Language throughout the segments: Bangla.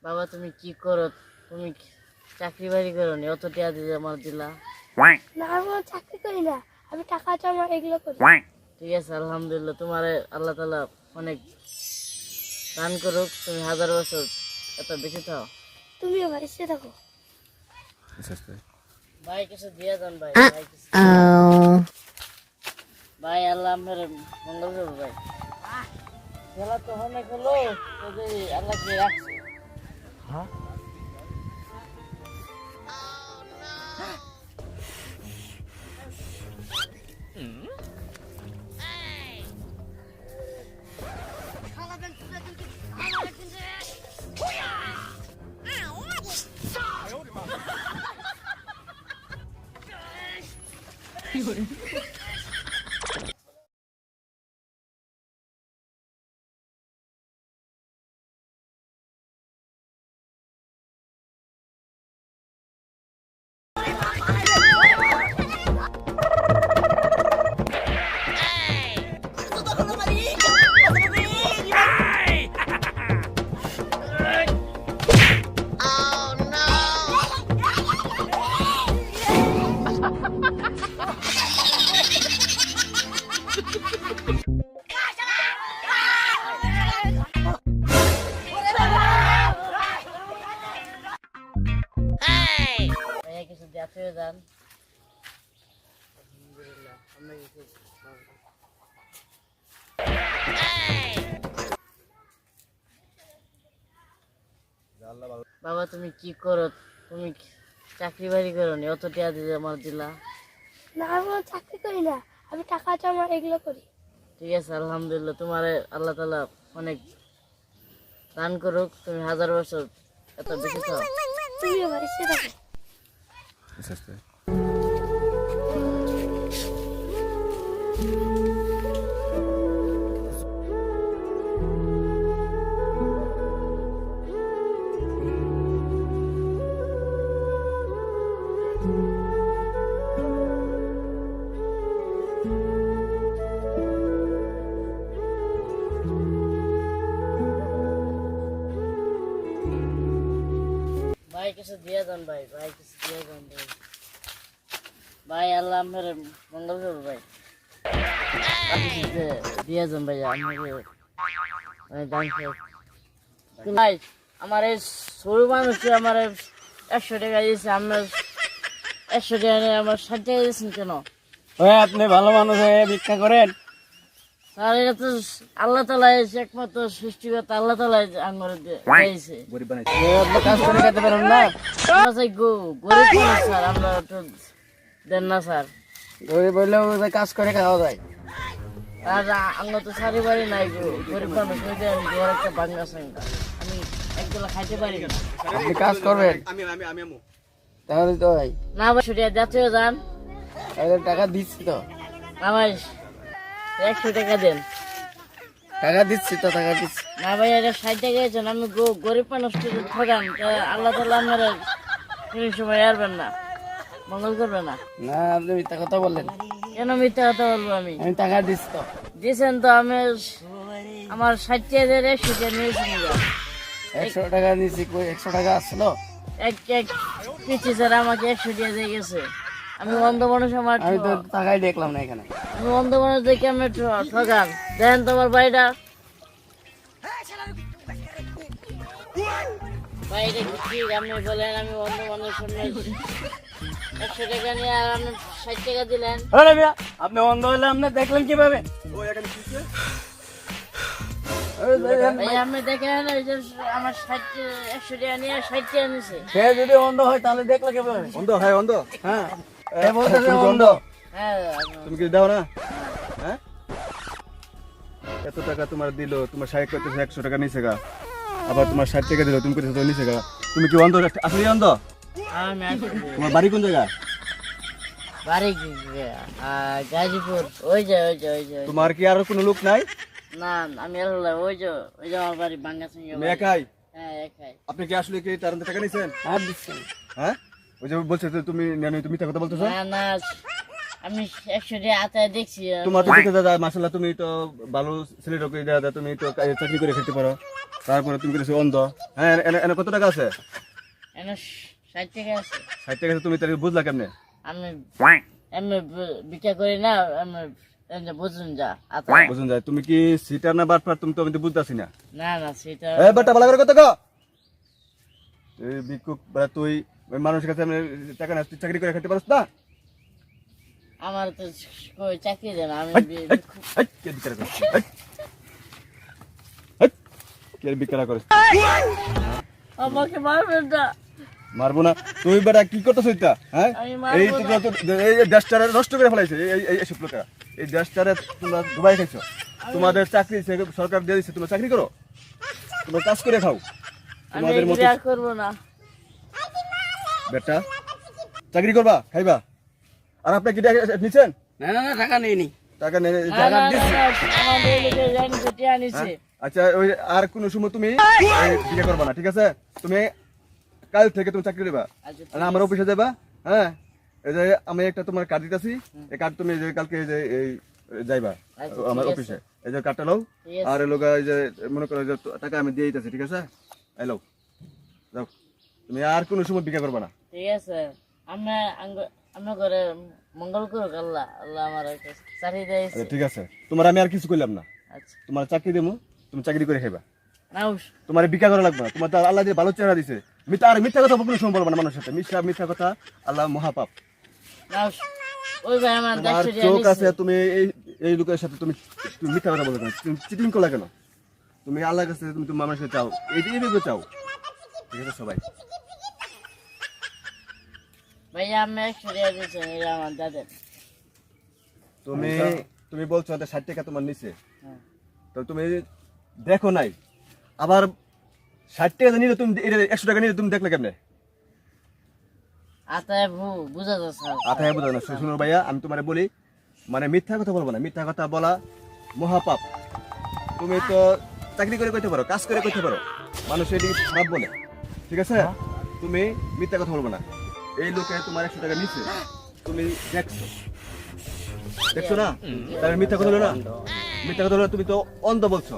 বাবা তুমি কি করো? তুমি চাকরি বাড়ি করো নি? অত টাকা দিয়ে আমার দিলা। না আমি চাকরি করি না, আমি টাকা জমা এগুলো করি। ঠিক আছে, আলহামদুলিল্লাহ, তোমার আল্লাহ তাআলা অনেক দান করুক, তুমি 1000 বছর এত বেঁচে থাও। তুমিও ভাই এসে থাকো। ভাই কিছু দিয়ে দেন ভাই। ভাই আল্লাহ আপনার মঙ্গল করবে ভাই। খেলা তো অনেক হলো, যদি আল্লাহ কি রাখছে। ভাইয়া কিছু দিয়ে যান। আলহামদুলিল্লাহ, আমরা কিছু বাবা তুমি কি করো? তুমি চাকরি বাড়ি করো নি? অত টাকা দিয়ে আমার দিলা। না আমি চাকরি করি না, আমি টাকা জমা এগুলো করি। ঠিক আছে, আলহামদুলিল্লাহ, তোমার আল্লাহ তাআলা অনেক দান করুক, তুমি 1000 বছর এত বেঁচে থাও। তুমিও ভাই এসে থাকো। ভাই কিছু দিয়ে দেন ভাই। ভাই কিছু দিয়ে দেন ভাই। ভাই আল্লাহ আপনার মঙ্গল করবে ভাই। কিছু দিয়ে দেন ভাই আমাকে। দান করুক ভাই। আমার এই সরু মানুষে আমার 100 টাকা দিয়েছে, আপনার 100 টাকা নিয়ে আমার 60 টাকা দিয়েছেন কেন? আপনি ভালো মানুষ হয়ে ভিক্ষা করেন? স্যার এটা তো আল্লাহ তাআলা একমাত্র সৃষ্টিকর্তা, আল্লাহ তাআলা আঙ্গুরে দিয়েছে। আপনি কাজ করে খেতে পারেন না? আমরা চাই গরিব মানুষ স্যার, আমরা একটু দেন না স্যার। গরিব হইলেও কাজ করে খাওয়া যায়। আর আমরা তো সারি বাড়ি নাই গো, গরিব মানুষ হইতে আমি ঘর একটা বাংলা সাঙ্গা, আমি একবেলা খাইতে পারি না। আপনি কাজ করবেন তাহলে তো ভাই। না ভাই ছুটিয়া যাত্রীও যান। তাহলে টাকা দিচ্ছি তো। না ভাই 100 টাকা দেন। টাকা দিচ্ছি তো, টাকা দিচ্ছি। না ভাই এটা 60 টাকা দিয়েছেন, আমি গরিব মানুষ ঠকান, আল্লাহ তাআলা আপনারা কোনো সময় আসবেন না, মঙ্গল করবে না। না আপনি মিথ্যা কথা বললেন। কেন মিথ্যা কথা বলবো? আমি টাকা দিচ্ছি তো। দিয়েছেন তো, আমি আমার 60 টাকা 100 টাকা নিয়েছি। 100 টাকা নিচ্ছি, কই 100 টাকা আসলো? এক পিছি স্যার আমাকে 100 টাকা দিয়ে গেছে। আমি অন্ধ মানুষ, আমার আমি তো টাকাই দেখলাম না এখানে। আমি অন্ধ মানুষ দেখে আমি ঠকান। দেখেন তোমার বাড়িটা, বাড়িটা কি আপনি বলেন? আমি অন্ধ মানুষ, 100 টাকা নিয়ে আর আপনি 60 টাকা দিলেন। আরে মিয়া, আপনি অন্ধ হলে আপনি দেখলেন কিভাবে? ভাই আপনি দেখেন ওই যে আমার 100 টাকা নিয়ে 60 টাকা নিছে। সে যদি অন্ধ হয় তাহলে দেখলে কিভাবে? অন্ধ হয় অন্ধ? হ্যাঁ এ বলতেছে অন্ধ। হ্যাঁ তুমি কি দাও না? হ্যাঁ, এত টাকা তোমার দিল, তোমার 100 টাকা নিছে গা, আবার তোমার 60 টাকা দিল, তুমি কইছো তো নিছে গা। তুমি কি অন্ধ? আসলে অন্ধ? আমি তোমার বাড়ি কোন জায়গা? বাড়ি গাজীপুর। ওই যে ওই যে ওই যে তোমার কি আর কোনো লোক নাই? না আমি ওই যে আমার বাড়ি বাঙ্গা সিংহ। তুমি একাই? হ্যাঁ একাই। আপনি কি আসলে কি তার টাকা নিছেন? আর দিচ্ছি। হ্যাঁ, ওই যে বলছো যে তুমি নেন, তুমি মিথ্যা কথা বলতেছো। না না আমি 100 টাকা আতায় দেখছি। তোমার তো দেখে দাদা মাশাআল্লাহ, তুমি তো ভালো ছেলে, তুমি তো চাকরি করে খেতে পারো। তারপরে তুমি করেছো অন্ধ। হ্যাঁ, এনে কত টাকা আছে? এনে 60 টাকা আছে। 60 টাকা আছে, তুমি তাহলে বুঝলা কেমনে? আমি এমনি বিক্রি করি না, আমি এমনি বুঝুন যা আতা। বুঝুন যায়, তুমি কি সিটার না বাটপার? তুমি তো আমি তো বুঝতেছি না। না না সেটা এ বেটা ভালো করে কথা কও। তুই ভিক্ষুক বা তুই ওই মানুষের কাছে এমনি টাকা না, তুই চাকরি করে খেতে পারছ না? আমার তো কই চাকরি দেন, আমি হেই, কে বিক্রা করে? হেই। হেই, কে বিক্রা করে? আমাকে মারবেন না। মারবো না? তুই বেটা কি করতেছ এটা? হ্যাঁ, আমি মারবো এই না। এই দেশটারে নষ্ট করে ফেলাইছে এইসব লোকেরা। এই দেশটারে তোমরা ডুবাই খাইছো। তোমাদের চাকরি সরকার দিয়ে দিচ্ছে, তোমরা চাকরি করো, তোমরা কাজ করে খাও। আমি তোমাদের মতো বিয়ে করব না। বেটা চাকরি করবা, খাইবা। আর আপনি কি নিছেন? না না না, টাকা নেই নি। টাকা নেই? না, না, না, না, আমাদের লোকে জানি তো টিয়া নিছে। আচ্ছা, ওই আর কোন সময় তুমি বিয়ে করবা না, ঠিক আছে? তুমি কাল থেকে তুমি চাকরি দেবা, আচ্ছা, আর আমার অফিসে যাবা। হ্যাঁ, এই যে আমি একটা তোমার কার্ড দিতেছি, এই কার্ড তুমি যে কালকে এই যে এই যাইবা আচ্ছা, আমার ঠিক অফিসে, এই যে কার্ডটা লও। ঠিক আছে। আর এই লোক এই যে মনে করো যে টাকা আমি দিয়ে দিতেছি, ঠিক আছে? এই লও, যাও। তুমি আর কোন সময় বিয়ে করবা না। ঠিক আছে, আমরা করে মঙ্গল করুক আল্লাহ। আল্লাহ আমার একটা চাকরি দিয়েছে। আচ্ছা, ঠিক আছে, তোমার আমি আর কিছু করলাম না। আচ্ছা তোমার চাকরি দেবো, তুমি চাকরি করে খাইবা। নাও। তোমার বিকা করা লাগবে না, তোমার তো আল্লাহ দিয়ে ভালো চেহারা দিছে। মিথ্যা কথা কোনো সময় বলবা না মানুষের সাথে। মিথ্যা কথা আল্লাহ মহাপাপ। নাও, ওই ভাই আমার তোমার 100 চোখ টাকা আছে, নিছে। তুমি এই লোকের সাথে তুমি মিথ্যা কথা বলবে কেন? তুমি চিটিং করলা কেন? তুমি আল্লাহর কাছে তুমি তোমার মানুষকে চাও, এইভাবে চাও, ঠিক আছে? সবাই ভাইয়া আমি 100 টাকা দিয়েছেন, এটা আমার দাদের। তুমি বলছো 60 টাকা তোমার নিচে, হ্যাঁ। তো তুমি দেখো নাই। আবার 60 টাকা নিলে তুমি 100 টাকা নিলে তুমি দেখলে কেমনে? আতায় বুঝা যাচ্ছে না। আথায় বোঝা না। শুনো ভাইয়া, আমি তোমার বলি, মানে মিথ্যা কথা বলবো না। মিথ্যা কথা বলা মহাপাপ। তুমি তো চাকরি করে করতে পারো, কাজ করে করতে পারো, মানুষ এদিকে খারাপ বলে, ঠিক আছে? তুমি মিথ্যা কথা বলবো না। এই লোকে তোমার 100 টাকা নিচ্ছে, তুমি দেখছো না? তাহলে মিথ্যা কথা হলো না? মিথ্যা কথা হলো, তুমি তো অন্ধ বলছো।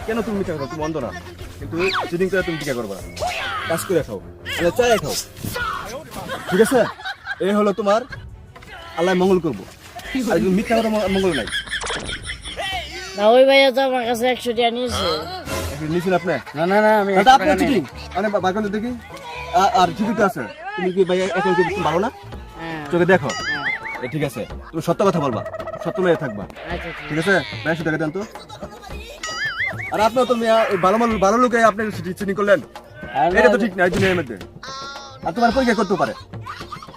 কেন তুমি মিথ্যা কথা? তুমি অন্ধ না, কিন্তু চিটিং করে তুমি টিকা করবে না। কাজ করে খাও, মানে চায় খাও, ঠিক আছে? এই হলো তোমার আল্লাহ মঙ্গল করবো। আর তুমি মিথ্যা কথা মঙ্গল নাই। না, ওই ভাইয়া তো আমার কাছে 100 টাকা নিয়েছে। নিছেন আপনি? না না না, আমি দাদা, আপনি চিটিং মানে বাগান দেখি। আর ঠিকই তো আছে। তুমি কি ভাই এখন কি তুমি ভালো না? হ্যাঁ। চোখে দেখো। ঠিক আছে, তুমি সত্য কথা বলবা, সত্য মেয়ে থাকবা, আচ্ছা ঠিক ঠিক আছে? ভাই 100 টাকা দেন তো। আর আপনার তো ভালো লোকে আপনি চিটিং করলেন, এটা তো ঠিক না এই দুনিয়ার মধ্যে। আর তোমার পরীক্ষা করতে পারে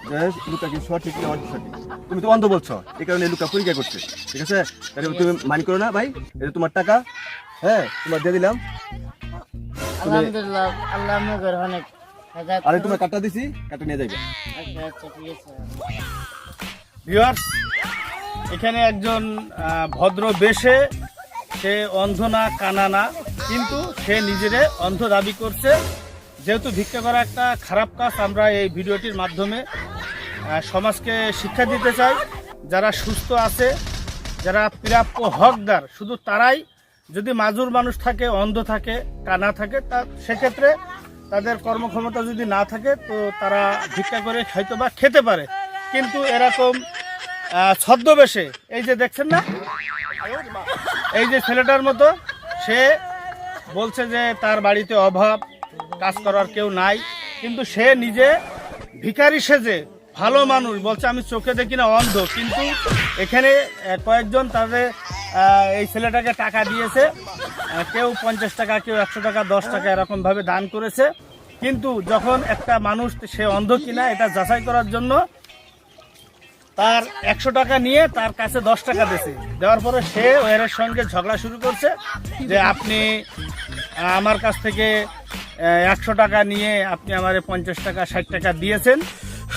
যে লুকা কি সঠিক না অসঠিক। তুমি তো অন্ধ বলছো, এই কারণে লুকা পরীক্ষা করছে, ঠিক আছে? তাহলে তুমি মাইন্ড করো না ভাই, এটা তোমার টাকা। হ্যাঁ, তোমার দিয়ে দিলাম। আলহামদুলিল্লাহ, আল্লাহ আমার অনেক হেদায়েত আরে করুক। তোমার কার্ডটা দিছি, কার্ডটা নিয়ে যাইবে। আচ্ছা আচ্ছা ঠিক আছে। ভিউয়ার্স, এখানে একজন ভদ্র বেশে, সে অন্ধ না, কানা না, কিন্তু সে নিজেরে অন্ধ দাবি করছে। যেহেতু ভিক্ষা করা একটা খারাপ কাজ, আমরা এই ভিডিওটির মাধ্যমে সমাজকে শিক্ষা দিতে চাই। যারা সুস্থ আছে, যারা প্রাপ্য হকদার, শুধু তারাই, যদি মাজুর মানুষ থাকে, অন্ধ থাকে, কানা থাকে, সেক্ষেত্রে তাদের কর্মক্ষমতা যদি না থাকে, তো তারা ভিক্ষা করে হয়তো বা খেতে পারে। কিন্তু এরকম ছদ্মবেশে, এই যে দেখছেন না, এই যে ছেলেটার মতো, সে বলছে যে তার বাড়িতে অভাব, কাজ করার কেউ নাই, কিন্তু সে নিজে ভিখারি সেজে ভালো মানুষ বলছে আমি চোখে দেখি না, অন্ধ। কিন্তু এখানে কয়েকজন তাদের এই ছেলেটাকে টাকা দিয়েছে, কেউ 50 টাকা, কেউ 100 টাকা, 10 টাকা এরকম ভাবে দান করেছে। কিন্তু যখন একটা মানুষ সে অন্ধ কিনা এটা যাচাই করার জন্য তার 100 টাকা নিয়ে তার কাছে 10 টাকা দিয়েছে, দেওয়ার পরে সে এর সঙ্গে ঝগড়া শুরু করছে যে আপনি আমার কাছ থেকে 100 টাকা নিয়ে আপনি আমারে 50 টাকা 60 টাকা দিয়েছেন।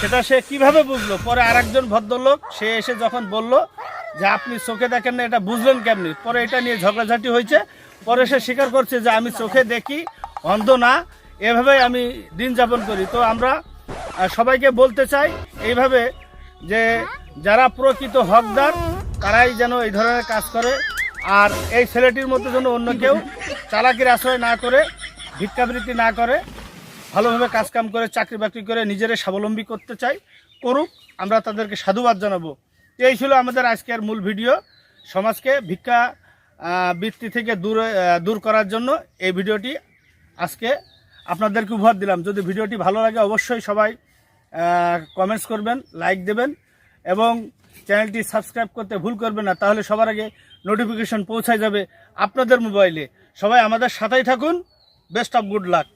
সেটা সে কিভাবে বুঝলো? পরে আরেকজন ভদ্রলোক সে এসে যখন বলল যে আপনি চোখে দেখেন না, এটা বুঝলেন কেমনি? পরে এটা নিয়ে ঝগড়াঝাটি হয়েছে। পরে সে স্বীকার করছে যে আমি চোখে দেখি, অন্ধ না, এভাবেই আমি দিন যাপন করি। তো আমরা সবাইকে বলতে চাই এইভাবে যে যারা প্রকৃত হকদার তারাই যেন এই ধরনের কাজ করে। আর এই ছেলেটির মতো যেন অন্য কেউ চালাকির আশ্রয় না করে, ভিক্ষাবৃত্তি না করে, ভালোভাবে কাজকাম করে চাকরি বাকরি করে নিজেরা স্বাবলম্বী করতে চাই, করুক, আমরা তাদেরকে সাধুবাদ জানাবো। এই ছিল আমাদের আজকের মূল ভিডিও। সমাজকে ভিক্ষা বৃত্তি থেকে দূর করার জন্য এই ভিডিওটি আজকে আপনাদেরকে উপহার দিলাম। যদি ভিডিওটি ভালো লাগে অবশ্যই সবাই কমেন্টস করবেন, লাইক দেবেন এবং চ্যানেলটি সাবস্ক্রাইব করতে ভুল করবেন না, তাহলে সবার আগে নোটিফিকেশন পৌঁছায় যাবে আপনাদের মোবাইলে। সবাই আমাদের সাথেই থাকুন। Best of good luck.